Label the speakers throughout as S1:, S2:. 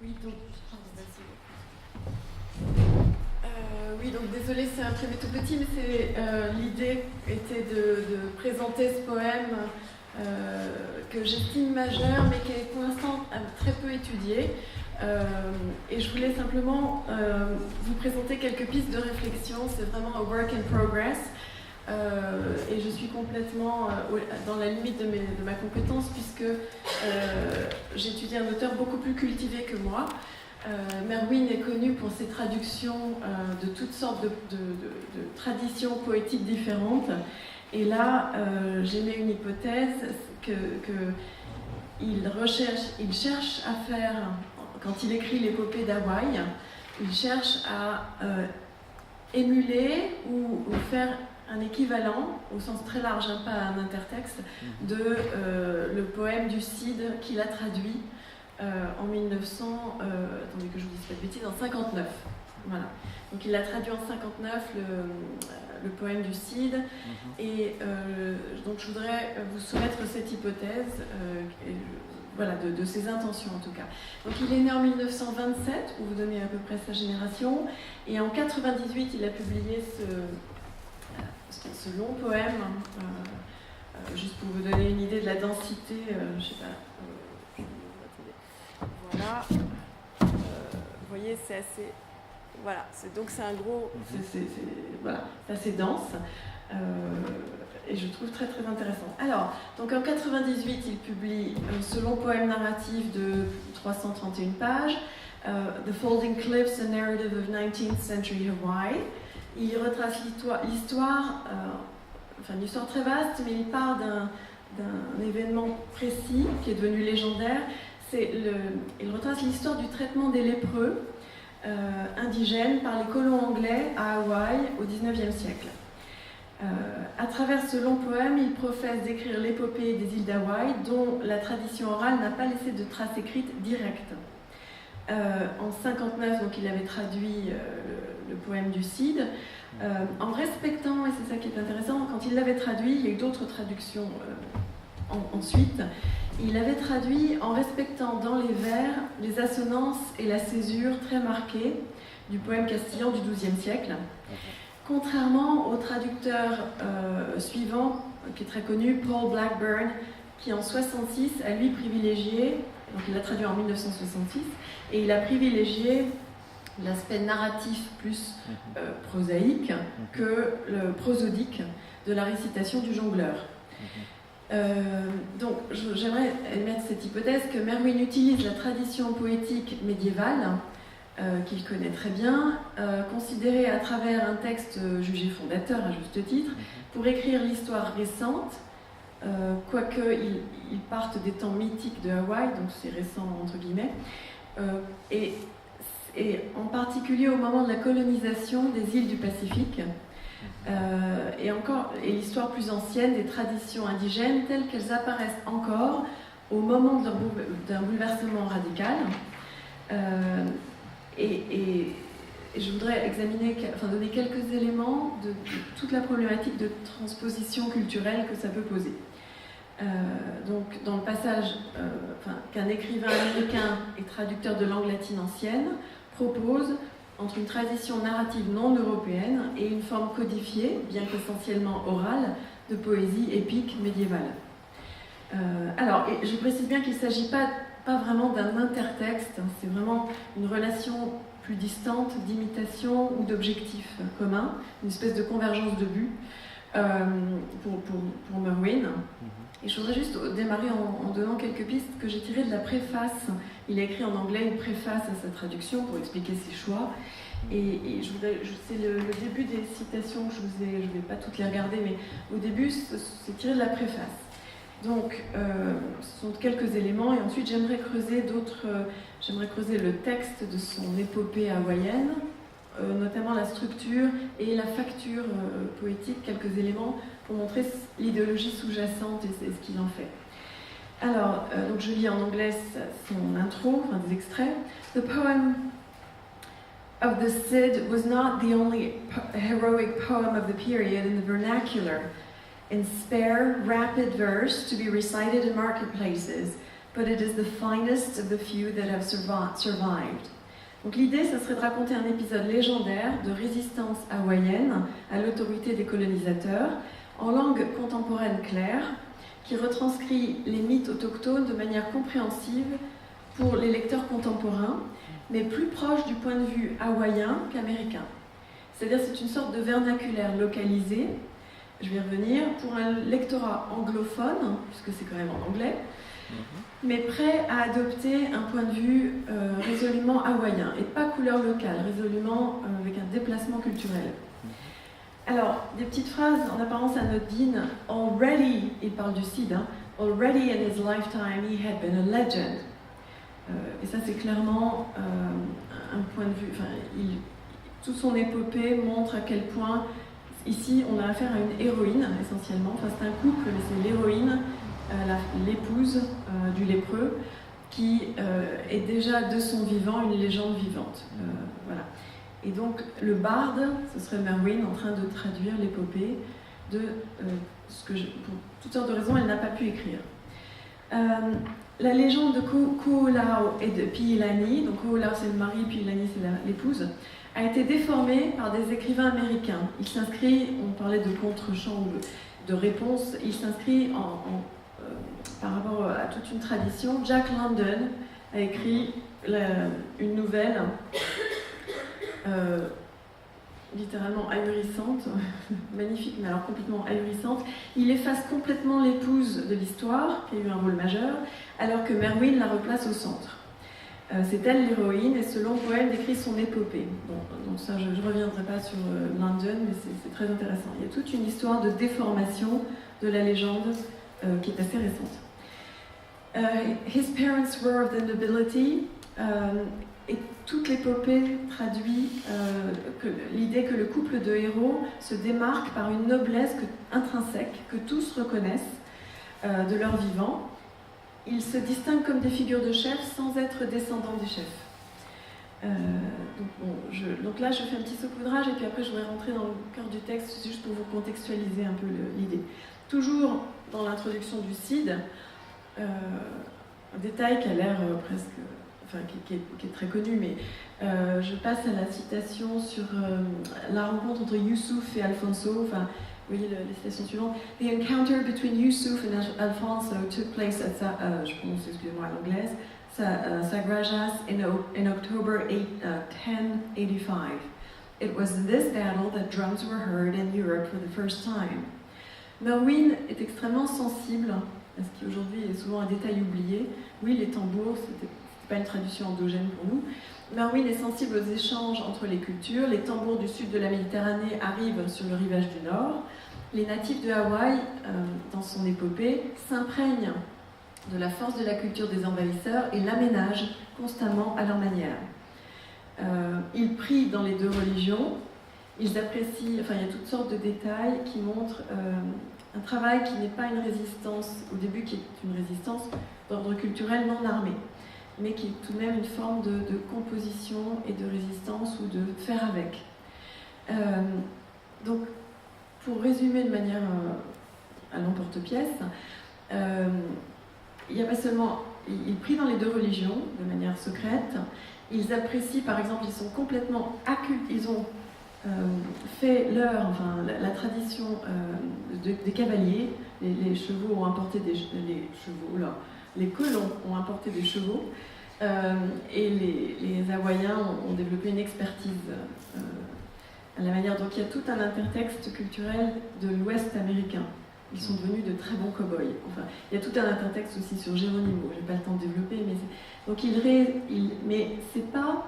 S1: Oui, donc, oui, donc désolée, c'est imprimé tout petit, mais l'idée était de présenter ce poème que j'estime majeur, mais qui est pour l'instant très peu étudié. Et je voulais simplement vous présenter quelques pistes de réflexion. C'est vraiment un work in progress. Et je suis complètement dans la limite de ma compétence, puisque j'étudie un auteur beaucoup plus cultivé que moi. Merwin est connu pour ses traductions de toutes sortes de traditions poétiques différentes. Et là, j'émets une hypothèse qu'il cherche à faire, quand il écrit l'épopée d'Hawaï, il cherche à émuler ou faire un équivalent, au sens très large, hein, pas un intertexte, de le poème du Cid qu'il a traduit en 1900, attendez que je vous dise pas de bêtises, en 59. Voilà. Donc il a traduit en 59 le poème du Cid, et donc je voudrais vous soumettre cette hypothèse, voilà, de ses intentions en tout cas. Donc il est né en 1927, pour vous donner à peu près sa génération, et en 98 il a publié ce long poème, juste pour vous donner une idée de la densité, je sais pas. Voilà, vous voyez, c'est assez. Voilà, donc c'est un gros. Voilà, c'est assez dense. Et je trouve très très intéressant. Alors, donc en 98, il publie ce long poème narratif de 331 pages, The Folding Cliffs, a Narrative of 19th Century Hawaii. Il retrace l'histoire, enfin une histoire très vaste, mais il part d'un événement précis qui est devenu légendaire. Il retrace l'histoire du traitement des lépreux indigènes par les colons anglais à Hawaï au XIXe siècle. À travers ce long poème, il professe d'écrire l'épopée des îles d'Hawaï, dont la tradition orale n'a pas laissé de traces écrites directes. En 59, donc, il avait traduit le poème du Cid, en respectant, et c'est ça qui est intéressant, quand il l'avait traduit, il y a eu d'autres traductions ensuite, il avait traduit en respectant dans les vers les assonances et la césure très marquées du poème castillan du XIIe siècle, contrairement au traducteur suivant, qui est très connu, Paul Blackburn, qui en 66 a lui privilégié, donc il l'a traduit en 1966, et il a privilégié l'aspect narratif plus prosaïque que le prosodique de la récitation du jongleur. Donc j'aimerais émettre cette hypothèse que Merwin utilise la tradition poétique médiévale qu'il connaît très bien, considérée à travers un texte jugé fondateur à juste titre, pour écrire l'histoire récente, quoique il parte des temps mythiques de Hawaï, donc c'est récent entre guillemets, et en particulier au moment de la colonisation des îles du Pacifique, et l'histoire plus ancienne des traditions indigènes telles qu'elles apparaissent encore au moment d'un bouleversement radical. Et je voudrais donner quelques éléments de toute la problématique de transposition culturelle que ça peut poser. Donc, dans le passage qu'un écrivain américain et traducteur de langue latine ancienne propose entre une tradition narrative non européenne et une forme codifiée, bien qu'essentiellement orale, de poésie épique médiévale. Et je précise bien qu'il ne s'agit pas vraiment d'un intertexte, hein, c'est vraiment une relation plus distante d'imitation ou d'objectif commun, une espèce de convergence de but pour Merwin. Et je voudrais juste démarrer en donnant quelques pistes que j'ai tirées de la préface. Il a écrit en anglais une préface à sa traduction pour expliquer ses choix. Et c'est le début des citations que je ne vais pas toutes les regarder, mais au début, c'est tiré de la préface. Donc, ce sont quelques éléments, et ensuite j'aimerais creuser le texte de son épopée hawaïenne, notamment la structure et la facture poétique, quelques éléments pour montrer l'idéologie sous-jacente et ce qu'il en fait. Alors, donc je lis en anglais son intro, des extraits. The poem of the Cid was not the only heroic poem of the period in the vernacular, in spare, rapid verse to be recited in marketplaces, but it is the finest of the few that have survived. Donc l'idée, ça serait de raconter un épisode légendaire de résistance hawaïenne à l'autorité des colonisateurs, en langue contemporaine claire, qui retranscrit les mythes autochtones de manière compréhensible pour les lecteurs contemporains, mais plus proche du point de vue hawaïen qu'américain. C'est-à-dire c'est une sorte de vernaculaire localisé, je vais y revenir, pour un lectorat anglophone, puisque c'est quand même en anglais, mais prêt à adopter un point de vue résolument hawaïen, et pas couleur locale, résolument avec un déplacement culturel. Alors, des petites phrases en apparence anodines. Already, il parle du Cid, hein, already in his lifetime he had been a legend. Et ça, c'est clairement un point de vue. Enfin, toute son épopée montre à quel point, ici, on a affaire à une héroïne, essentiellement. Enfin, c'est un couple, mais c'est l'héroïne, l'épouse du lépreux, qui est déjà de son vivant une légende vivante. Voilà. Et donc, le barde, ce serait Merwin en train de traduire l'épopée de ce que, pour toutes sortes de raisons, elle n'a pas pu écrire. La légende de Ko'olau et de Piilani, donc Ko'olau c'est le mari, Piilani c'est l'épouse, a été déformée par des écrivains américains. Il s'inscrit, on parlait de contre-champ ou de réponse, il s'inscrit par rapport à toute une tradition. Jack London a écrit une nouvelle littéralement ahurissante, magnifique, mais alors complètement ahurissante. Il efface complètement l'épouse de l'histoire, qui a eu un rôle majeur, alors que Merwin la replace au centre. C'est elle l'héroïne, et ce long poème décrit son épopée. Bon, donc ça, je ne reviendrai pas sur London, mais c'est très intéressant. Il y a toute une histoire de déformation de la légende qui est assez récente. His parents were of the nobility, et toute l'épopée traduit l'idée que le couple de héros se démarque par une noblesse intrinsèque que tous reconnaissent de leur vivant. Ils se distinguent comme des figures de chefs sans être descendants des chefs. Donc là, je fais un petit saupoudrage et puis après, je vais rentrer dans le cœur du texte juste pour vous contextualiser un peu l'idée. Toujours dans l'introduction du Cid, un détail qui a l'air presque... Enfin, qui est très connu, mais je passe à la citation sur la rencontre entre Youssouf et Alfonso. Enfin, vous voyez les citations suivantes. The encounter between Youssouf and Alfonso took place at, je prononce excusez-moi à l'anglaise, Sagrajas in October 1085. It was in this battle that drums were heard in Europe for the first time. Merwin est extrêmement sensible à ce qui aujourd'hui est souvent un détail oublié. Oui, les tambours, c'était pas une traduction endogène pour nous. Merwin est sensible aux échanges entre les cultures. Les tambours du sud de la Méditerranée arrivent sur le rivage du nord. Les natifs de Hawaï, dans son épopée, s'imprègnent de la force de la culture des envahisseurs et l'aménagent constamment à leur manière. Ils prient dans les deux religions. Ils apprécient, enfin il y a toutes sortes de détails qui montrent un travail qui n'est pas une résistance, au début qui est une résistance d'ordre culturel non armé, mais qui est tout de même une forme de composition et de résistance ou de faire avec. Donc, pour résumer de manière à l'emporte-pièce, il n'y a pas seulement... Ils prient dans les deux religions, de manière secrète. Ils apprécient, par exemple, ils sont complètement ils ont fait la tradition des cavaliers. Les chevaux ont importé les colons ont importé des chevaux et les Hawaïens ont développé une expertise à la manière. Donc il y a tout un intertexte culturel de l'Ouest américain. Ils sont devenus de très bons cow-boys. Enfin, il y a tout un intertexte aussi sur Geronimo. Je n'ai pas le temps de développer, mais c'est pas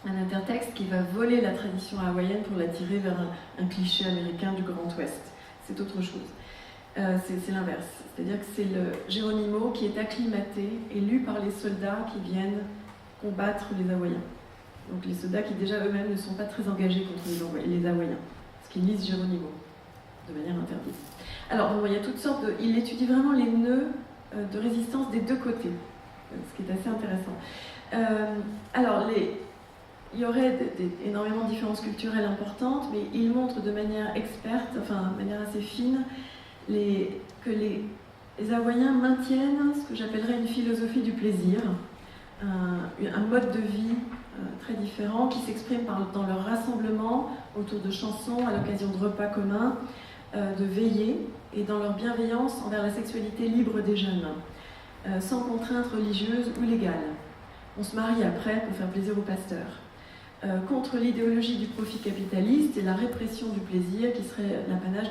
S1: un intertexte qui va voler la tradition hawaïenne pour la tirer vers un cliché américain du Grand Ouest. C'est autre chose. C'est l'inverse. C'est-à-dire que c'est le Geronimo qui est acclimaté et lu par les soldats qui viennent combattre les Hawaïens. Donc les soldats qui déjà eux-mêmes ne sont pas très engagés contre les Hawaïens, parce qu'ils lisent Geronimo de manière interdite. Alors bon, il y a toutes sortes il étudie vraiment les nœuds de résistance des deux côtés, ce qui est assez intéressant. Alors il y aurait énormément de différences culturelles importantes, mais il montre de manière experte, enfin de manière assez fine, que les Hawaïens maintiennent ce que j'appellerais une philosophie du plaisir, un mode de vie très différent qui s'exprime dans leur rassemblement autour de chansons, à l'occasion de repas communs, de veillées, et dans leur bienveillance envers la sexualité libre des jeunes, sans contraintes religieuses ou légales. On se marie après pour faire plaisir au pasteur. Contre l'idéologie du profit capitaliste et la répression du plaisir qui serait l'apanage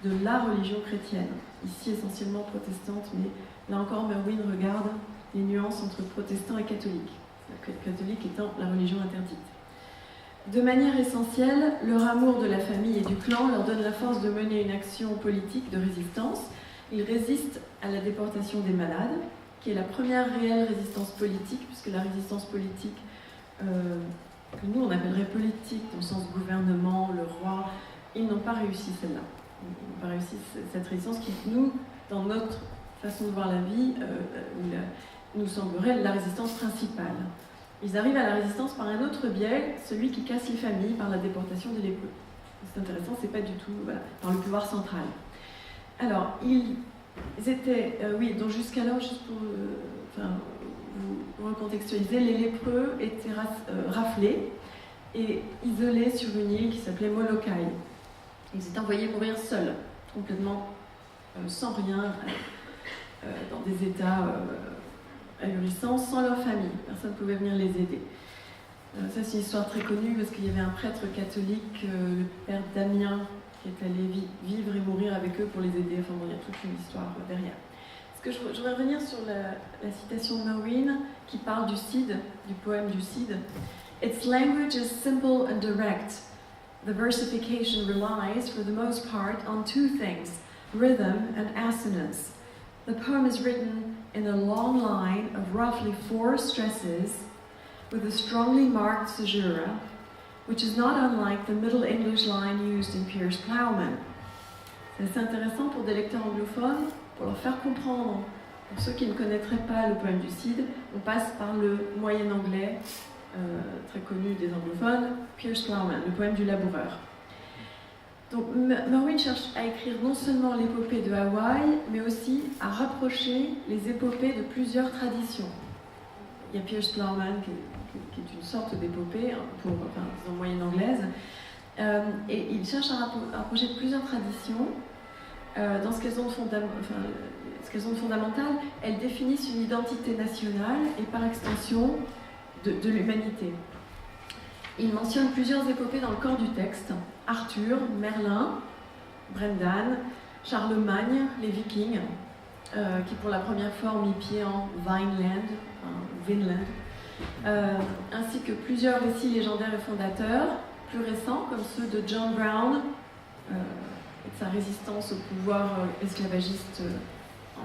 S1: de la religion chrétienne, ici essentiellement protestante, mais là encore Merwin regarde les nuances entre protestants et catholiques, catholique étant la religion interdite. De manière essentielle, leur amour de la famille et du clan leur donne la force de mener une action politique de résistance. Ils résistent à la déportation des malades, qui est la première réelle résistance politique, puisque la résistance politique, que nous on appellerait politique, dans le sens gouvernement, le roi, ils n'ont pas réussi celle-là. Ils n'ont pas réussi cette résistance qui, nous, dans notre façon de voir la vie, nous semblerait la résistance principale. Ils arrivent à la résistance par un autre biais, celui qui casse les familles par la déportation des lépreux. C'est intéressant, c'est pas du tout dans le pouvoir central. Alors, ils étaient, donc jusqu'alors, juste pour vous recontextualiser, les lépreux étaient raflés et isolés sur une île qui s'appelait Molokai. Ils étaient envoyés mourir seuls, complètement sans rien, dans des états ahurissants, sans leur famille. Personne ne pouvait venir les aider. Ça, c'est une histoire très connue parce qu'il y avait un prêtre catholique, le père Damien, qui est allé vivre et mourir avec eux pour les aider. Enfin bon, il y a toute une histoire derrière. Je voudrais revenir sur la citation de Merwin qui parle du Cid, du poème du Cid. Its language is simple and direct. The versification relies, for the most part, on two things, rhythm and assonance. The poem is written in a long line of roughly 4 stresses, with a strongly marked caesura, which is not unlike the Middle English line used in Piers Plowman. C'est assez intéressant pour des lecteurs anglophones, pour leur faire comprendre. Pour ceux qui ne connaîtraient pas le poème du Cid, on passe par le moyen anglais, très connu des anglophones, Piers Plowman, le poème du laboureur. Donc Merwin cherche à écrire non seulement l'épopée de Hawaï, mais aussi à rapprocher les épopées de plusieurs traditions. Il y a Piers Plowman qui est une sorte d'épopée, disons moyenne anglaise, et il cherche à rapprocher plusieurs traditions. Dans ce qu'elles ont de fondamental, elles définissent une identité nationale et par extension de l'humanité. Il mentionne plusieurs épopées dans le corps du texte: Arthur, Merlin, Brendan, Charlemagne, les Vikings, qui pour la première fois ont mis pied en Vinland, ainsi que plusieurs récits légendaires et fondateurs, plus récents comme ceux de John Brown, et de sa résistance au pouvoir esclavagiste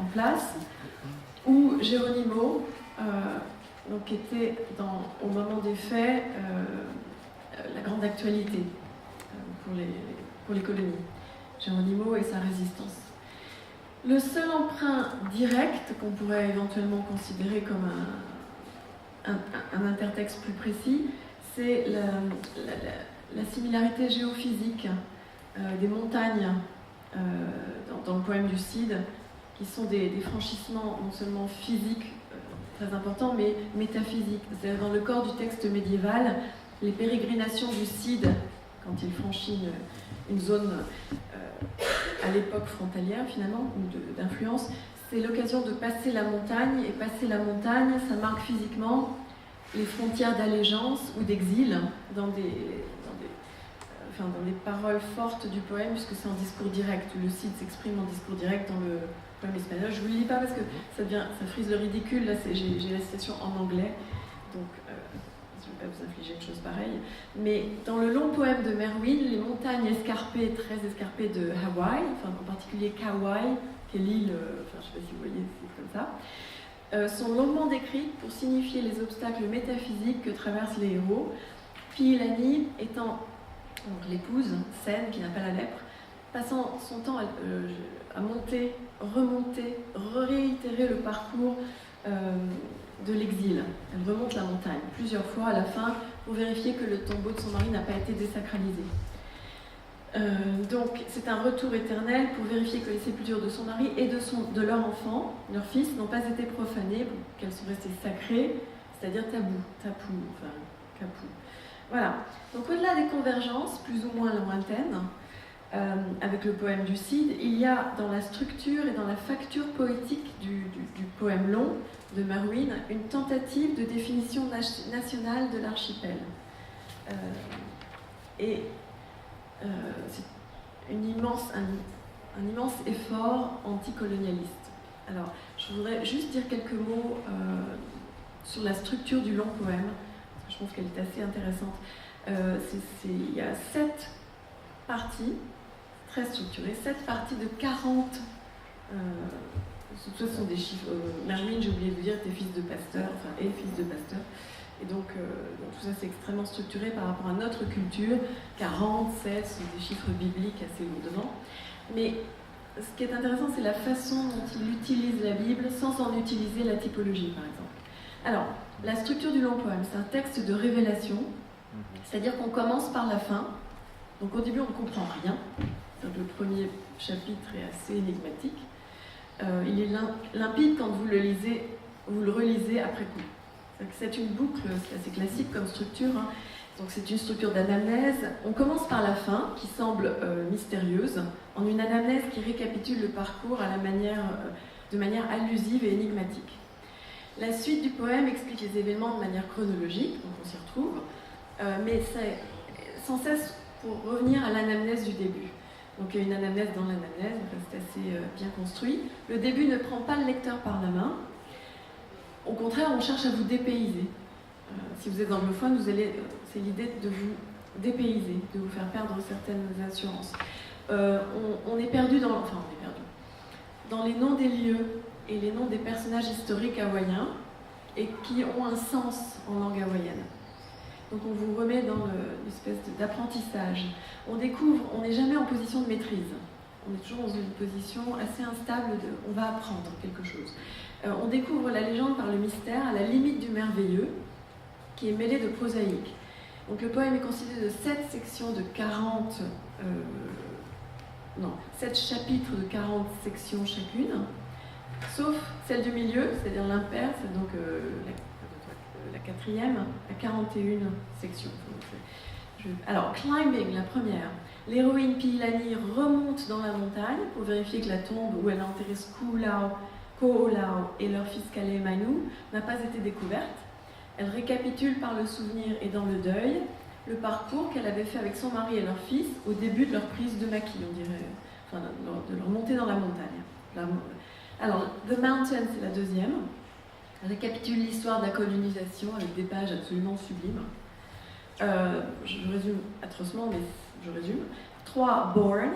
S1: en place, ou Geronimo, qui était au moment des faits la grande actualité pour les colonies. Geronimo et sa résistance. Le seul emprunt direct qu'on pourrait éventuellement considérer comme un intertexte plus précis, c'est la similarité géophysique des montagnes dans le poème du Cid, qui sont des franchissements non seulement physiques très importants, mais métaphysiques. C'est-à-dire dans le corps du texte médiéval, les pérégrinations du Cid, quand il franchit une zone à l'époque frontalière finalement, ou d'influence, c'est l'occasion de passer la montagne, et passer la montagne, ça marque physiquement les frontières d'allégeance ou d'exil dans des paroles fortes du poème, puisque c'est en discours direct. Le Cid s'exprime en discours direct dans le poème espagnol. Je ne vous le lis pas parce que ça frise le ridicule. Là, j'ai la citation en anglais, donc je ne vais pas vous infliger une chose pareille. Mais dans le long poème de Merwin, les montagnes escarpées, très escarpées de Hawaï, en particulier Kauai, qui est l'île, je ne sais pas si vous voyez, c'est comme ça, sont longuement décrites pour signifier les obstacles métaphysiques que traversent les héros. Piilani étant l'épouse saine qui n'a pas la lèpre, passant son temps à monter, remonter, réitérer le parcours de l'exil. Elle remonte la montagne plusieurs fois à la fin pour vérifier que le tombeau de son mari n'a pas été désacralisé. Donc c'est un retour éternel pour vérifier que les sépultures de son mari et de leur enfant, leur fils, n'ont pas été profanées, qu'elles sont restées sacrées, c'est-à-dire tapou. Voilà. Donc au-delà des convergences, plus ou moins lointaines, avec le poème du Cid, il y a dans la structure et dans la facture poétique du poème long de Merwin une tentative de définition nationale de l'archipel. C'est un immense effort anticolonialiste. Alors, je voudrais juste dire quelques mots sur la structure du long poème, parce que je pense qu'elle est assez intéressante. Il y a 7 parties, très structurées, 7 parties de 40. Ce sont des chiffres. Merwin, j'ai oublié de vous dire, était fils de pasteur, est fils de pasteur. Et donc tout ça, c'est extrêmement structuré par rapport à notre culture. 40, 7, ce sont des chiffres bibliques assez lourdement. Mais ce qui est intéressant, c'est la façon dont il utilise la Bible sans en utiliser la typologie, par exemple. Alors, la structure du long poème, c'est un texte de révélation, c'est-à-dire qu'on commence par la fin. Donc au début, on ne comprend rien. Donc, le premier chapitre est assez énigmatique. Il est limpide quand vous le relisez après coup. C'est une boucle, c'est assez classique comme structure. Hein. Donc c'est une structure d'anamnèse. On commence par la fin, qui semble mystérieuse, en une anamnèse qui récapitule le parcours de manière allusive et énigmatique. La suite du poème explique les événements de manière chronologique, donc on s'y retrouve, mais c'est sans cesse pour revenir à l'anamnèse du début. Donc il y a une anamnèse dans l'anamnèse, c'est assez bien construit. Le début ne prend pas le lecteur par la main. Au contraire, on cherche à vous dépayser. Si vous êtes anglophone, c'est l'idée de vous dépayser, de vous faire perdre certaines assurances. On est perdu dans les noms des lieux et les noms des personnages historiques hawaïens et qui ont un sens en langue hawaïenne. Donc on vous remet dans l'espèce d'apprentissage. On découvre, on n'est jamais en position de maîtrise. On est toujours dans une position assez instable on va apprendre quelque chose. On découvre la légende par le mystère à la limite du merveilleux, qui est mêlé de prosaïque. Donc le poème est constitué de 7 sections de 7 chapitres de 40 sections chacune, sauf celle du milieu, c'est-à-dire l'impair, c'est donc la 4e, à 41 sections. Alors, climbing, la première. L'héroïne Piilani remonte dans la montagne pour vérifier que la tombe où elle a enterré Ko'olau et leur fils Kaleimanu n'a pas été découverte. Elle récapitule par le souvenir et dans le deuil le parcours qu'elle avait fait avec son mari et leur fils au début de leur prise de maquis, on dirait, de leur montée dans la montagne. Alors, The Mountain, c'est la deuxième. Elle récapitule l'histoire de la colonisation avec des pages absolument sublimes. Je résume atrocement, mais je résume. 3. Born.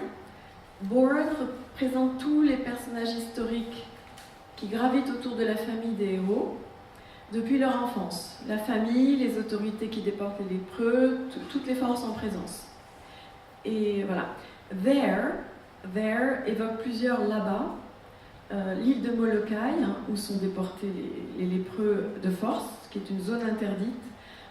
S1: Born représente tous les personnages historiques qui gravitent autour de la famille des héros depuis leur enfance. La famille, les autorités qui déportent les lépreux, toutes les forces en présence. Et voilà. There évoque plusieurs là-bas. L'île de Molokai, où sont déportés les lépreux de force, qui est une zone interdite,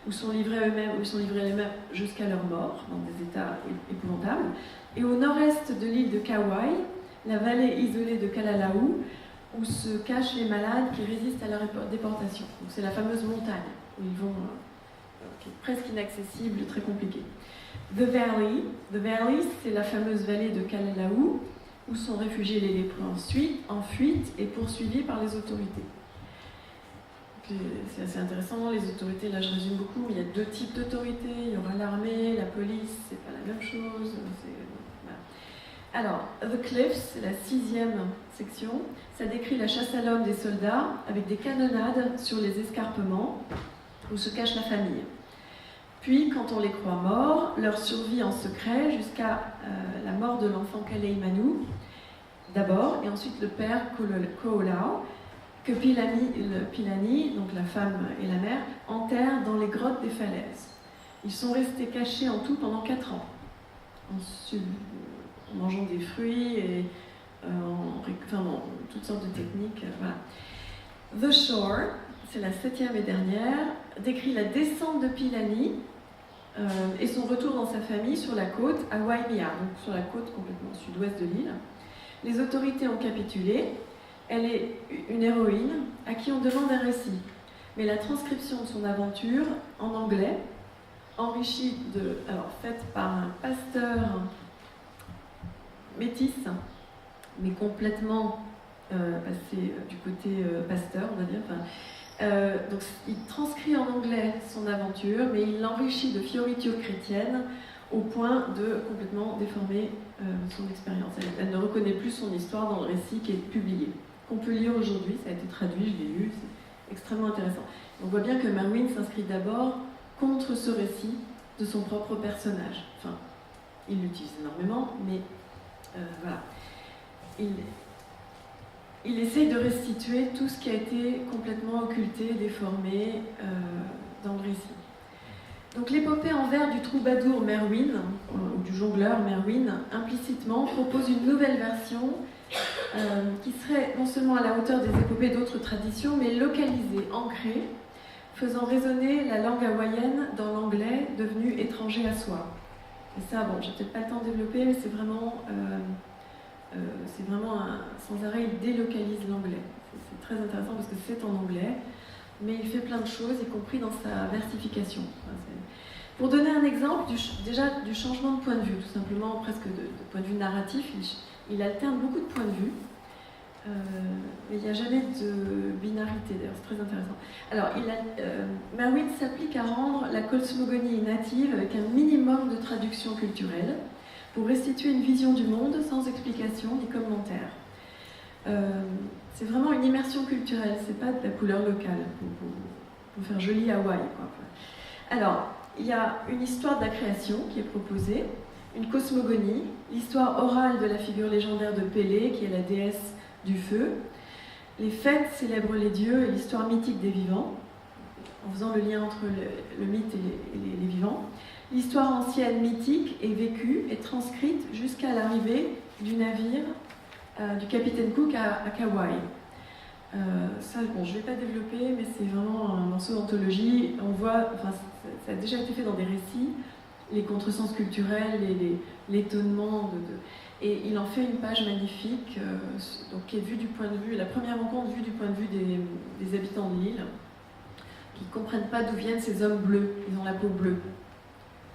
S1: où sont livrés eux-mêmes jusqu'à leur mort, dans des états épouvantables. Et au nord-est de l'île de Kauai, la vallée isolée de Kalalau, où se cachent les malades qui résistent à leur déportation. Donc c'est la fameuse montagne, où ils vont, qui est presque inaccessible, très compliquée. The Valley, c'est la fameuse vallée de Kalalau, où sont réfugiés les lépreux en fuite et poursuivis par les autorités. C'est assez intéressant, les autorités, là je résume beaucoup, mais il y a 2 types d'autorités, il y aura l'armée, la police, c'est pas la même chose. Voilà. Alors, The Cliffs, c'est la 6e section, ça décrit la chasse à l'homme des soldats avec des canonnades sur les escarpements où se cache la famille. Puis, quand on les croit morts, leur survie en secret jusqu'à la mort de l'enfant Kaleimanu, d'abord, et ensuite le père Ko'olau, que Piilani, donc la femme et la mère, enterrent dans les grottes des falaises. Ils sont restés cachés en tout pendant 4 ans, en mangeant des fruits et en toutes sortes de techniques. Voilà. The Shore, c'est la 7e et dernière, décrit la descente de Piilani et son retour dans sa famille sur la côte à Waimea, donc sur la côte complètement sud-ouest de l'île. Les autorités ont capitulé. Elle est une héroïne à qui on demande un récit. Mais la transcription de son aventure en anglais, enrichie faite par un pasteur métis, mais complètement passé du côté pasteur, on va dire. Donc il transcrit en anglais son aventure, mais il l'enrichit de fioritures chrétiennes au point de complètement déformer son expérience. Elle ne reconnaît plus son histoire dans le récit qui est publié, qu'on peut lire aujourd'hui. Ça a été traduit, je l'ai lu, c'est extrêmement intéressant. On voit bien que Merwin s'inscrit d'abord contre ce récit de son propre personnage. Enfin, il l'utilise énormément, mais voilà. Il essaye de restituer tout ce qui a été complètement occulté, déformé dans le récit. Donc l'épopée en vers du troubadour Merwin, ou du jongleur Merwin, implicitement propose une nouvelle version qui serait non seulement à la hauteur des épopées d'autres traditions, mais localisée, ancrée, faisant résonner la langue hawaïenne dans l'anglais devenu étranger à soi. Et ça, bon, j'ai peut-être pas le temps de développer, mais c'est vraiment sans arrêt, il délocalise l'anglais. C'est très intéressant parce que c'est en anglais, mais il fait plein de choses, y compris dans sa versification. Pour donner un exemple déjà du changement de point de vue, tout simplement, presque de point de vue narratif, il alterne beaucoup de points de vue, mais il n'y a jamais de binarité, d'ailleurs, c'est très intéressant. Alors, Merwin s'applique à rendre la cosmogonie native avec un minimum de traduction culturelle, pour restituer une vision du monde sans explication ni commentaire. C'est vraiment une immersion culturelle, c'est pas de la couleur locale, pour faire joli Hawaï, quoi. Alors, il y a une histoire de la création qui est proposée, une cosmogonie, l'histoire orale de la figure légendaire de Pélé, qui est la déesse du feu. Les fêtes célèbrent les dieux et l'histoire mythique des vivants, en faisant le lien entre le mythe et les vivants. L'histoire ancienne mythique est vécue et transcrite jusqu'à l'arrivée du navire du capitaine Cook à Kauai. Ça, bon, je ne vais pas développer, mais c'est vraiment un morceau d'anthologie. On voit, ça a déjà été fait dans des récits, les contresens culturels, l'étonnement. Et il en fait une page magnifique, donc, qui est vue du point de vue, la première rencontre vue du point de vue des habitants de l'île, qui ne comprennent pas d'où viennent ces hommes bleus. Ils ont la peau bleue.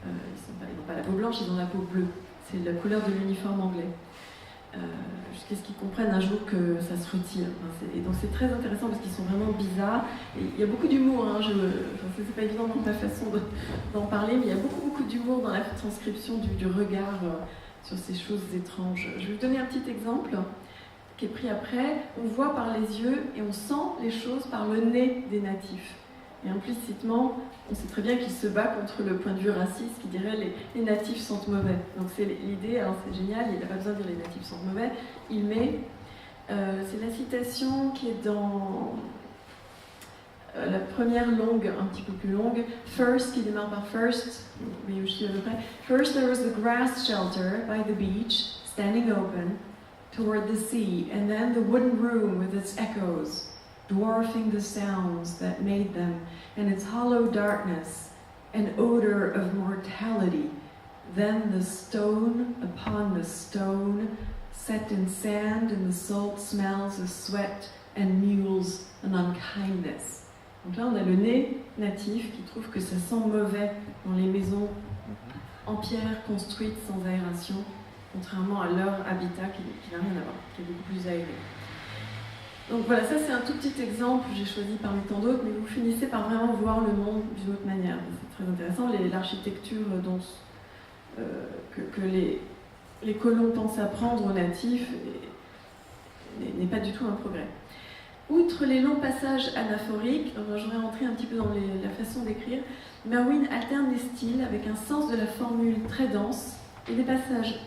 S1: Ils n'ont pas la peau blanche, ils ont la peau bleue. C'est la couleur de l'uniforme anglais. Jusqu'à ce qu'ils comprennent un jour que ça se retire. Et donc c'est très intéressant parce qu'ils sont vraiment bizarres. Et il y a beaucoup d'humour, hein, c'est pas évident dans ma façon d'en parler, mais il y a beaucoup d'humour dans la transcription du regard sur ces choses étranges. Je vais vous donner un petit exemple qui est pris après. On voit par les yeux et on sent les choses par le nez des natifs. Et implicitement, on sait très bien qu'il se bat contre le point de vue raciste qui dirait les natifs sentent mauvais. Donc c'est l'idée, alors c'est génial, il n'a pas besoin de dire les natifs sentent mauvais, il met, c'est la citation qui est dans la première longue, un petit peu plus longue, first, qui démarre par first, mais aussi à peu près, first there was the grass shelter by the beach, standing open toward the sea, and then the wooden room with its echoes, dwarfing the sounds that made them, and its hollow darkness, an odor of mortality. Then the stone upon the stone, set in sand, and the salt smells of sweat and mules and unkindness. Donc là, on a le nez natif qui trouve que ça sent mauvais dans les maisons en pierre construites sans aération, contrairement à leur habitat qui n'a rien à voir, qui est beaucoup plus aéré. Donc voilà, ça c'est un tout petit exemple que j'ai choisi parmi tant d'autres, mais vous finissez par vraiment voir le monde d'une autre manière. C'est très intéressant, l'architecture que les colons pensent apprendre aux natifs n'est pas du tout un progrès. Outre les longs passages anaphoriques, j'aurais rentré un petit peu dans la façon d'écrire, Merwin alterne les styles avec un sens de la formule très dense et des passages.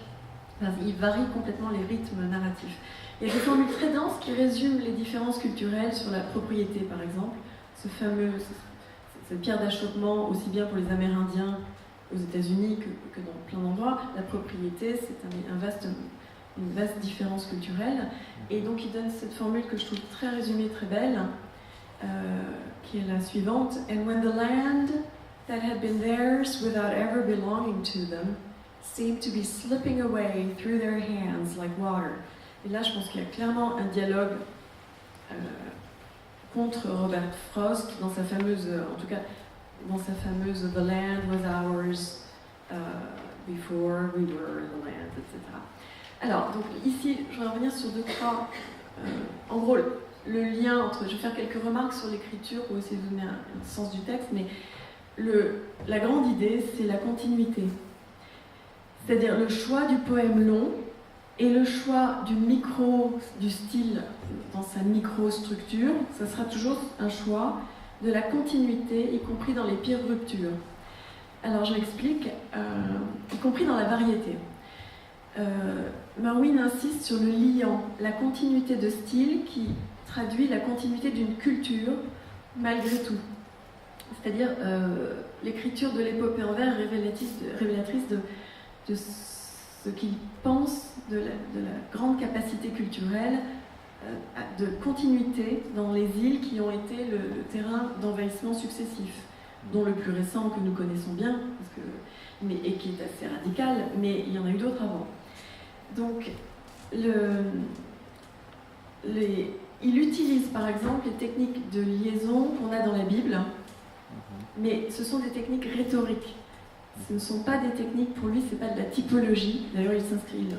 S1: Il varie complètement les rythmes narratifs. Il y a des formules très denses qui résument les différences culturelles sur la propriété, par exemple. Cette pierre d'achoppement, aussi bien pour les Amérindiens aux États-Unis que dans plein d'endroits, la propriété, c'est une vaste différence culturelle. Et donc il donne cette formule que je trouve très résumée, très belle, qui est la suivante. And when the land that had been theirs without ever belonging to them seemed to be slipping away through their hands like water. Et là, je pense qu'il y a clairement un dialogue contre Robert Frost dans sa fameuse, en tout cas, dans sa fameuse The land was ours before we were the land, etc. Alors, donc ici, je vais revenir sur deux, trois. En gros, le lien entre. Je vais faire quelques remarques sur l'écriture pour essayer de donner un sens du texte, mais la grande idée, c'est la continuité. C'est-à-dire le choix du poème long et le choix du style dans sa micro-structure, ça sera toujours un choix de la continuité, y compris dans les pires ruptures. Alors je m'explique, y compris dans la variété. Marwin insiste sur le liant, la continuité de style qui traduit la continuité d'une culture malgré tout. C'est-à-dire l'écriture de l'épopée en vers révélatrice de ce qu'il pense de la grande capacité culturelle de continuité dans les îles qui ont été le terrain d'envahissement successif, dont le plus récent que nous connaissons bien, et qui est assez radical, mais il y en a eu d'autres avant. Donc, il utilise par exemple les techniques de liaison qu'on a dans la Bible, mais ce sont des techniques rhétoriques. Ce ne sont pas des techniques, pour lui, ce n'est pas de la typologie. D'ailleurs,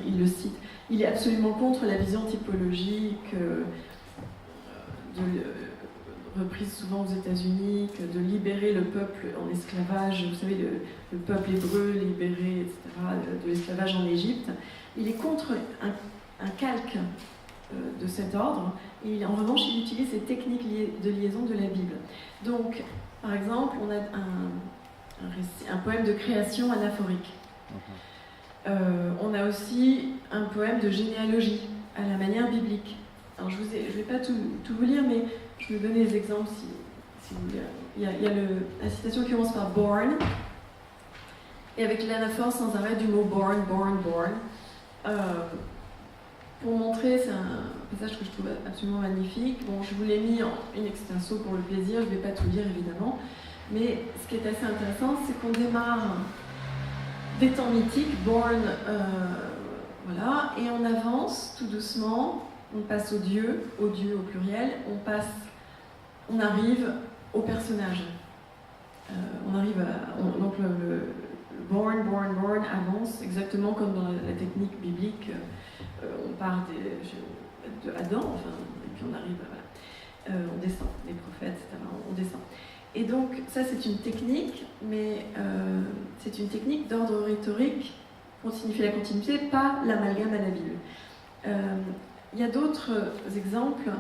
S1: il le cite. Il est absolument contre la vision typologique reprise souvent aux États-Unis, de libérer le peuple en esclavage, vous savez, le peuple hébreu libéré, etc., de l'esclavage en Égypte. Il est contre un calque de cet ordre, et en revanche, il utilise ces techniques de liaison de la Bible. Donc, par exemple, on a un poème de création anaphorique. On a aussi un poème de généalogie, à la manière biblique. Alors, je ne vais pas tout vous lire, mais je vais vous donner des exemples si vous voulez. Il y a la citation qui commence par « born », et avec l'anaphore sans arrêt du mot « born », « born », « born ». Pour montrer, c'est un passage que je trouve absolument magnifique. Bon, je vous l'ai mis en in extenso pour le plaisir, je ne vais pas tout lire évidemment. Mais ce qui est assez intéressant, c'est qu'on démarre des temps mythiques, born, voilà, et on avance tout doucement, on passe au Dieu au pluriel, on arrive au personnage. Donc le born avance exactement comme dans la technique biblique. On part de Adam, et puis on arrive, voilà. On descend, les prophètes, etc. On descend. Et donc, ça c'est une technique, mais c'est une technique d'ordre rhétorique pour signifier la continuité, pas l'amalgame à la Bible. Il y a d'autres exemples.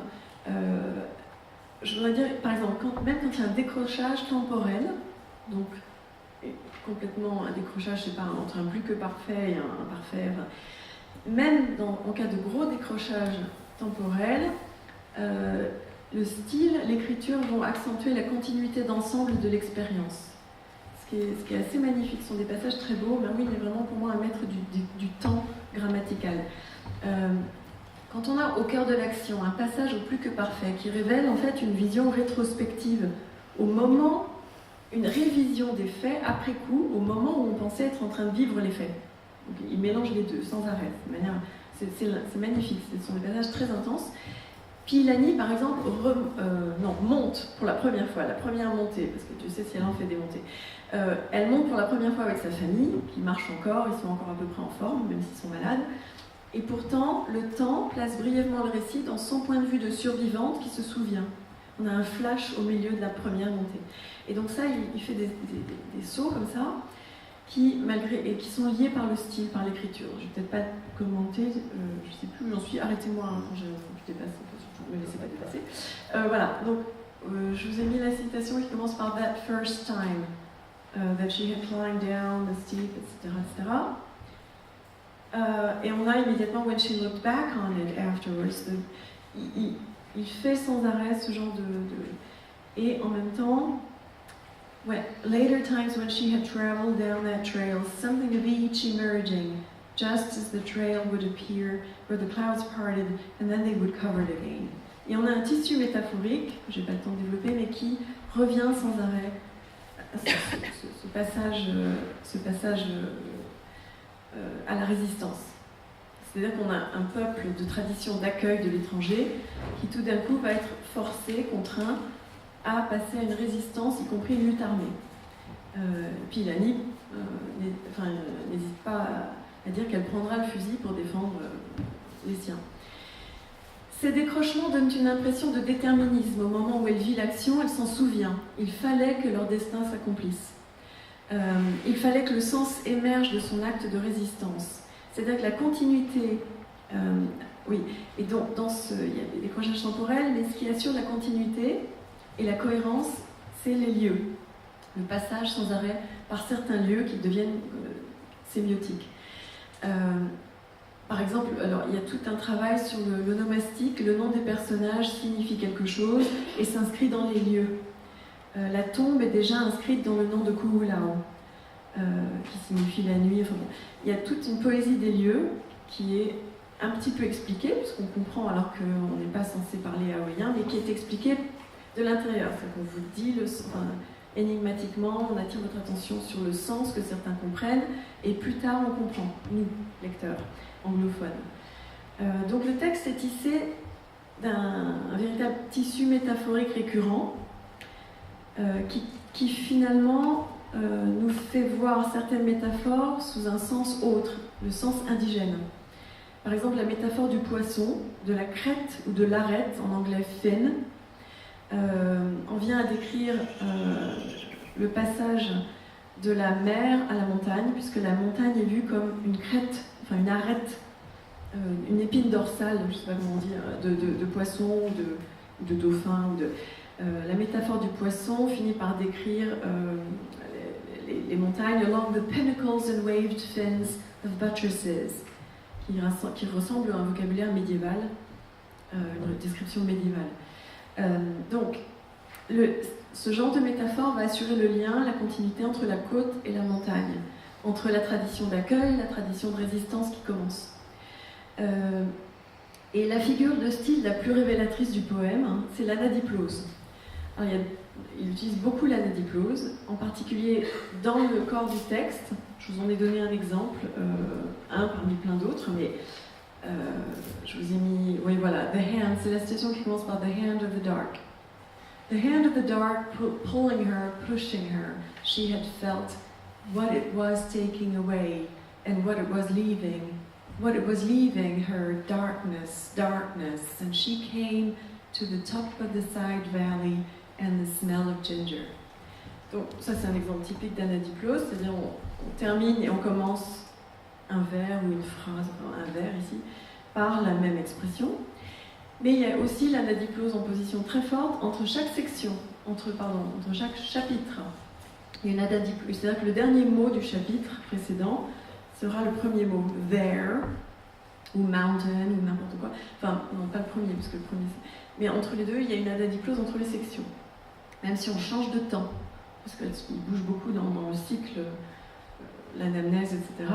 S1: Je voudrais dire, par exemple, même quand il y a un décrochage temporel, donc complètement un décrochage, je sais pas, entre un plus que parfait et un parfait, même en cas de gros décrochage temporel, le style, l'écriture vont accentuer la continuité d'ensemble de l'expérience. Ce qui est assez magnifique, ce sont des passages très beaux. Marwin est vraiment pour moi un maître du temps grammatical. Quand on a au cœur de l'action un passage au plus que parfait qui révèle en fait une vision rétrospective au moment, une révision des faits après coup, au moment où on pensait être en train de vivre les faits. Donc, il mélange les deux sans arrêt. C'est magnifique, ce sont des passages très intenses. Pilani, par exemple, monte pour la première fois, la première montée, parce que tu sais si elle en fait des montées. Elle monte pour la première fois avec sa famille, qui marche encore, ils sont encore à peu près en forme, même s'ils sont malades. Et pourtant, le temps place brièvement le récit dans son point de vue de survivante qui se souvient. On a un flash au milieu de la première montée. Et donc ça, il fait des sauts comme ça, qui sont liés par le style, par l'écriture. Je ne vais peut-être pas commenter, je ne sais plus où j'en suis, arrêtez-moi quand je dépasse, ne me laissez pas dépasser. Voilà, donc je vous ai mis la citation qui commence par « That first time that she had climbed down the steep, etc. etc. » Et on a immédiatement « When she looked back on it afterwards », il fait sans arrêt ce genre de... Et en même temps... Ouais, later times when she had traveled down that trail, something of each emerging, just as the trail would appear where the clouds parted, and then they would cover it again. Et on a un tissu métaphorique, que j'ai pas le temps de développer, mais qui revient sans arrêt ce passage à la résistance. C'est-à-dire qu'on a un peuple de tradition d'accueil de l'étranger qui tout d'un coup va être forcé, contraint à passer à une résistance, y compris une lutte armée. Puis Lani n'hésite pas à dire qu'elle prendra le fusil pour défendre les siens. Ces décrochements donnent une impression de déterminisme. Au moment où elle vit l'action, elle s'en souvient. Il fallait que leur destin s'accomplisse. Il fallait que le sens émerge de son acte de résistance. C'est-à-dire que la continuité, oui, et donc il y a des décrochages temporels, mais ce qui assure la continuité et la cohérence, c'est les lieux. Le passage sans arrêt par certains lieux qui deviennent sémiotiques. Par exemple, alors, il y a tout un travail sur l'onomastique. Le nom des personnages signifie quelque chose et s'inscrit dans les lieux. La tombe est déjà inscrite dans le nom de Kuhulao, qui signifie la nuit. Enfin, bon. Il y a toute une poésie des lieux qui est un petit peu expliquée, puisqu'on comprend alors qu'on n'est pas censé parler hawaïen, mais qui est expliquée de l'intérieur. C'est-à-dire qu'on vous dit énigmatiquement, on attire votre attention sur le sens que certains comprennent, et plus tard on comprend, nous, lecteurs anglophones. Donc le texte est tissé d'un véritable tissu métaphorique récurrent qui finalement nous fait voir certaines métaphores sous un sens autre, le sens indigène. Par exemple, la métaphore du poisson, de la crête ou de l'arête, en anglais fin, on vient à décrire le passage de la mer à la montagne, puisque la montagne est vue comme une crête, enfin une arête, une épine dorsale, je ne sais pas comment dire, de poisson, de dauphin. La métaphore du poisson finit par décrire les montagnes along the pinnacles and waved fins of buttresses, qui ressemble à un vocabulaire médiéval, une description médiévale. Donc, ce genre de métaphore va assurer le lien, la continuité entre la côte et la montagne, entre la tradition d'accueil et la tradition de résistance qui commence. Et la figure de style la plus révélatrice du poème, c'est l'anadiplose. Alors, il utilise beaucoup l'anadiplose, en particulier dans le corps du texte. Je vous en ai donné un exemple, un parmi plein d'autres, mais je vous ai mis, oui voilà, The Hand, c'est la citation qui commence par The Hand of the Dark. The hand of the dark pulling her, pushing her, she had felt what it was taking away and what it was leaving her, darkness, and she came to the top of the side valley and the smell of ginger. Donc ça c'est un exemple typique d'anadiplose, c'est-à-dire on termine et on commence un vers ou une phrase, enfin un vers ici, par la même expression. Mais il y a aussi l'anadiplose en position très forte entre chaque section, entre chaque chapitre. Il y a une anadiplose, c'est-à-dire que le dernier mot du chapitre précédent sera le premier mot, there, ou mountain, ou n'importe quoi. Enfin, non, pas le premier, parce que le premier c'est... Mais entre les deux, il y a une anadiplose entre les sections. Même si on change de temps, parce qu'il bouge beaucoup dans le cycle, l'anamnèse, etc.,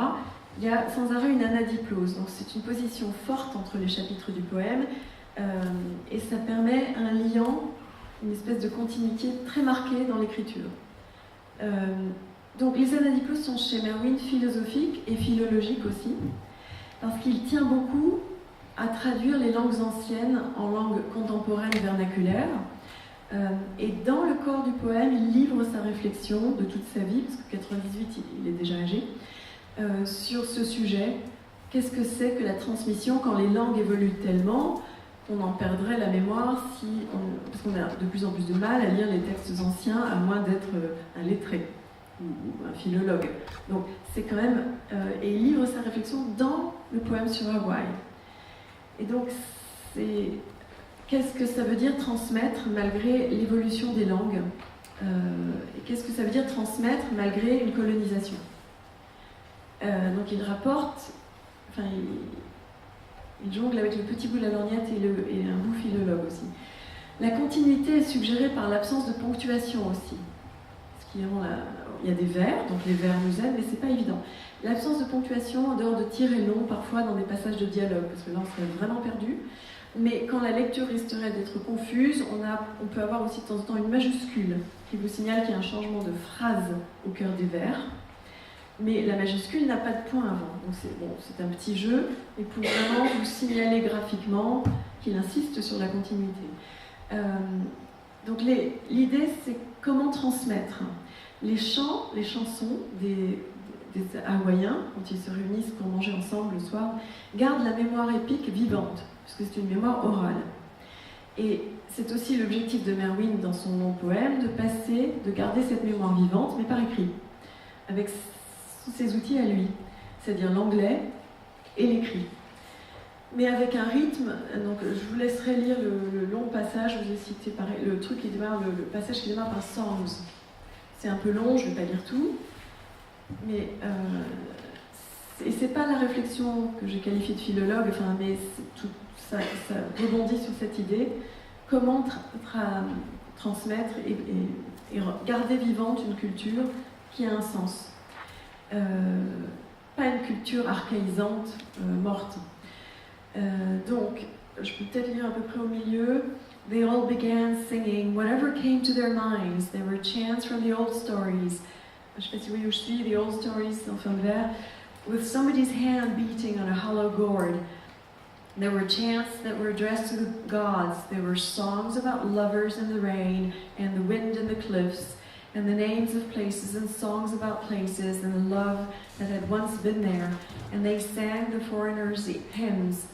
S1: il y a sans arrêt une anadiplose. Donc c'est une position forte entre les chapitres du poème, et ça permet un liant, une espèce de continuité très marquée dans l'écriture. Donc les anadiploses sont chez Merwin philosophiques et philologiques aussi, parce qu'il tient beaucoup à traduire les langues anciennes en langue contemporaine vernaculaire. Et dans le corps du poème, il livre sa réflexion de toute sa vie, parce que 98, il est déjà âgé, sur ce sujet. Qu'est-ce que c'est que la transmission quand les langues évoluent tellement qu'on en perdrait la mémoire parce qu'on a de plus en plus de mal à lire les textes anciens, à moins d'être un lettré ou un philologue. Donc c'est quand même... et il livre sa réflexion dans le poème sur Hawaï. Et donc c'est... Qu'est-ce que ça veut dire transmettre malgré l'évolution des langues et qu'est-ce que ça veut dire transmettre malgré une colonisation? Donc il rapporte... Enfin, il jongle avec le petit bout de la lorgnette et un bout philologue aussi. La continuité est suggérée par l'absence de ponctuation aussi. Parce qu'il y a des vers, donc les vers nous aident, mais c'est pas évident. L'absence de ponctuation en dehors de tirets longs, parfois dans des passages de dialogue, parce que là on serait vraiment perdu. Mais quand la lecture risquerait d'être confuse, on peut avoir aussi de temps en temps une majuscule qui vous signale qu'il y a un changement de phrase au cœur des vers. Mais la majuscule n'a pas de point avant. Donc c'est un petit jeu, et pour vraiment vous signaler graphiquement qu'il insiste sur la continuité. Donc l'idée, c'est comment transmettre. Les chants, les chansons des Hawaïens, quand ils se réunissent pour manger ensemble le soir, gardent la mémoire épique vivante, puisque c'est une mémoire orale. Et c'est aussi l'objectif de Merwin dans son long poème, de garder cette mémoire vivante, mais par écrit, avec ses outils à lui, c'est-à-dire l'anglais et l'écrit. Mais avec un rythme, donc je vous laisserai lire le long passage, je vous ai cité pareil, le passage qui démarre par Songs. C'est un peu long, je ne vais pas lire tout, mais et c'est pas la réflexion que j'ai qualifiée de philologue, mais tout ça rebondit sur cette idée, comment transmettre et garder vivante une culture qui a un sens. Pas une culture archaïsante, morte. Donc, je peux peut-être lire à peu près au milieu. They all began singing whatever came to their minds. There were chants from the old stories. Je ne sais pas si vous voyez où je suis, the old stories, en fin de vers. With somebody's hand beating on a hollow gourd. There were chants that were addressed to the gods. There were songs about lovers in the rain and the wind and the cliffs, and the names of places and songs about places and the love that had once been there. And they sang the foreigners' hymns,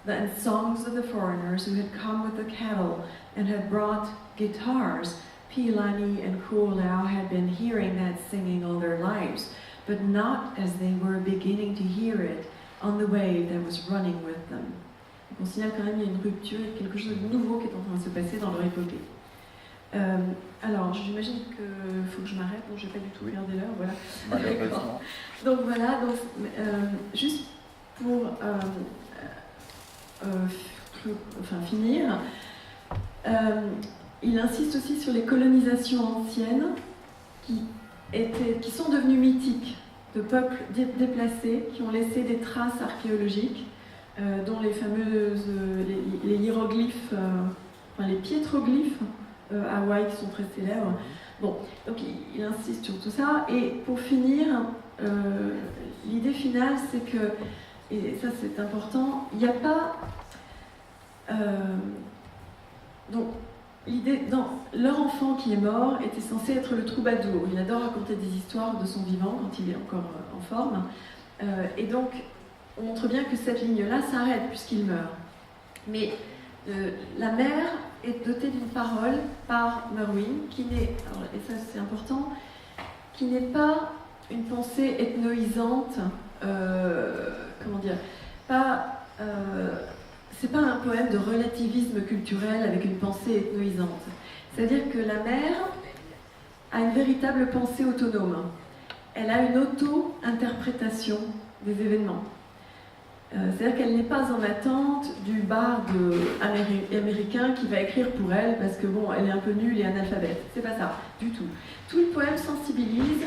S1: and songs of the foreigners who had come with the cattle and had brought guitars. Pilani and Kuolau had been hearing that singing all their lives, but not as they were beginning to hear it on the wave that was running with them. Donc on signale quand même qu'il y a une rupture, quelque chose de nouveau qui est en train de se passer dans leur épopée. Alors, j'imagine qu'il faut que je m'arrête, donc je n'ai pas du tout regardé l'heure, voilà.
S2: Malheureusement.
S1: Donc voilà, juste pour finir, il insiste aussi sur les colonisations anciennes qui sont devenues mythiques, de peuples déplacés qui ont laissé des traces archéologiques, dont les fameuses les hiéroglyphes, les piétroglyphes à Hawaï qui sont très célèbres. Bon, donc il insiste sur tout ça. Et pour finir, l'idée finale, c'est que, et ça c'est important, il n'y a pas... donc, l'idée, leur enfant qui est mort était censé être le troubadour. Il adore raconter des histoires de son vivant quand il est encore en forme. Et donc, on montre bien que cette ligne-là s'arrête puisqu'il meurt. Mais la mère est dotée d'une parole par Merwin qui n'est, et ça c'est important, qui n'est pas une pensée ethnoïsante, comment dire, c'est pas un poème de relativisme culturel avec une pensée ethnoïsante. C'est-à-dire que la mère a une véritable pensée autonome. Elle a une auto-interprétation des événements. C'est-à-dire qu'elle n'est pas en attente du barde américain qui va écrire pour elle parce que bon, elle est un peu nulle et analphabète. C'est pas ça, du tout. Tout le poème sensibilise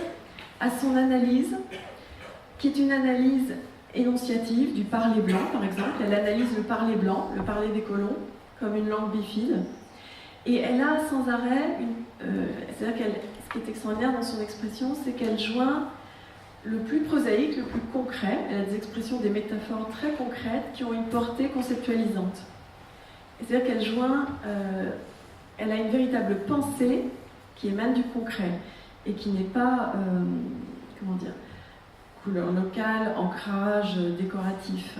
S1: à son analyse, qui est une analyse énonciative du parler blanc, par exemple. Elle analyse le parler blanc, le parler des colons, comme une langue bifide. Et elle a sans arrêt, c'est-à-dire ce qui est extraordinaire dans son expression, c'est qu'elle joint le plus prosaïque, le plus concret. Elle a des expressions, des métaphores très concrètes qui ont une portée conceptualisante. C'est-à-dire qu'elle joint, elle a une véritable pensée qui émane du concret et qui n'est pas, comment dire, couleur locale, ancrage décoratif.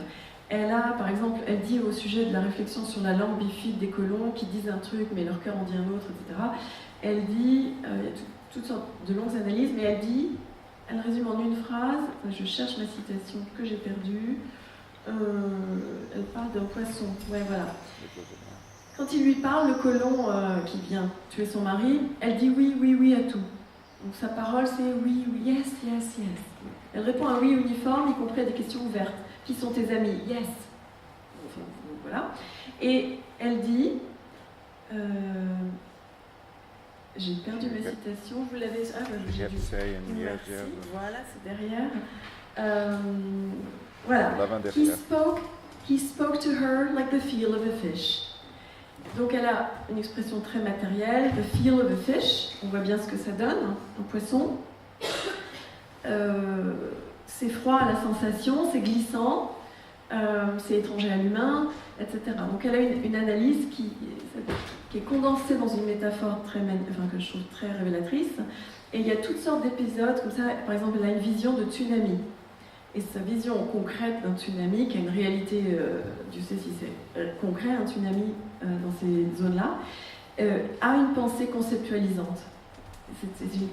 S1: Elle a, par exemple, elle dit au sujet de la réflexion sur la langue bifide des colons qui disent un truc mais leur cœur en dit un autre, etc. Elle dit, il y a toutes sortes de longues analyses, mais elle dit, elle résume en une phrase, je cherche ma citation que j'ai perdue, elle parle d'un poisson, ouais voilà. Quand il lui parle, le colon qui vient tuer son mari, elle dit oui, oui, oui à tout. Donc sa parole c'est oui, oui, yes, yes, yes. Elle répond à oui uniforme, y compris à des questions ouvertes. Qui sont tes amis? Yes. Enfin, voilà. Et elle dit, j'ai perdu ma citation, je vous l'avais... Ah, bah, j'ai dû... Merci. Voilà, c'est derrière. Voilà. He He spoke to her like the feel of a fish. Donc elle a une expression très matérielle, the feel of a fish, on voit bien ce que ça donne, un poisson. C'est froid à la sensation, c'est glissant, c'est étranger à l'humain, etc. Donc elle a une analyse qui est condensée dans une métaphore que je trouve très révélatrice. Et il y a toutes sortes d'épisodes comme ça. Par exemple, elle a une vision de tsunami. Et sa vision concrète d'un tsunami, qui a une réalité, Dieu sait si c'est concret, un tsunami dans ces zones-là, a une pensée conceptualisante.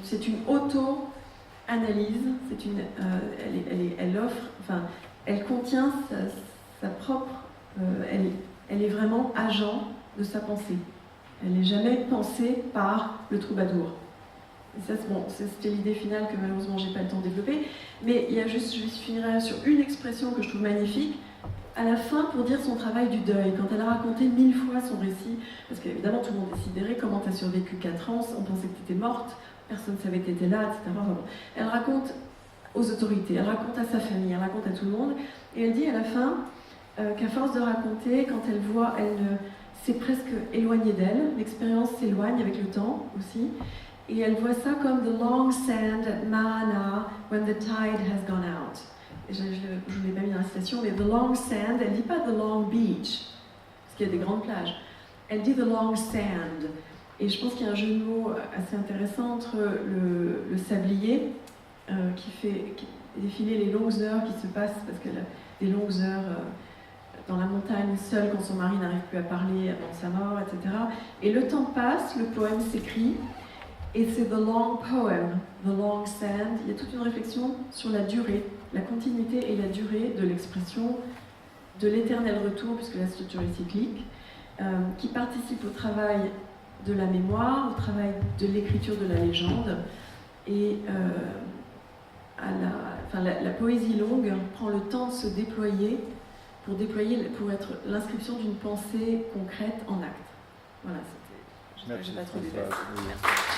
S1: C'est une auto-analyse, elle offre, enfin, elle contient sa propre, elle est vraiment agent de sa pensée. Elle n'est jamais pensée par le troubadour. Et ça, c'était l'idée finale que malheureusement j'ai pas le temps de développer. Mais il y a juste, je finirai sur une expression que je trouve magnifique, à la fin pour dire son travail du deuil. Quand elle a raconté 1000 fois son récit, parce qu'évidemment tout le monde est sidéré, comment tu as survécu 4 ans, on pensait que tu étais morte, personne ne savait que tu étais là, etc. Enfin, elle raconte aux autorités, elle raconte à sa famille, elle raconte à tout le monde, et elle dit à la fin qu'à force de raconter, quand elle voit, c'est presque éloigné d'elle, l'expérience s'éloigne avec le temps aussi, et elle voit ça comme the long sand at Maana when the tide has gone out. Et je ne l'ai pas mis dans la citation, mais the long sand, elle ne dit pas the long beach, parce qu'il y a des grandes plages, elle dit the long sand. Et je pense qu'il y a un jeu de mots assez intéressant entre le sablier, qui fait défiler les longues heures qui se passent, parce qu'elle a des longues heures dans la montagne, seule, quand son mari n'arrive plus à parler avant sa mort, etc. Et le temps passe, le poème s'écrit, et c'est the long poem, the long sand. Il y a toute une réflexion sur la durée, la continuité et la durée de l'expression de l'éternel retour, puisque la structure est cyclique, qui participe au travail de la mémoire, au travail de l'écriture de la légende. Et la poésie longue prend le temps de se déployer pour être l'inscription d'une pensée concrète en acte. Voilà, c'était.
S2: Merci.
S1: Pas trop détaillé. Merci.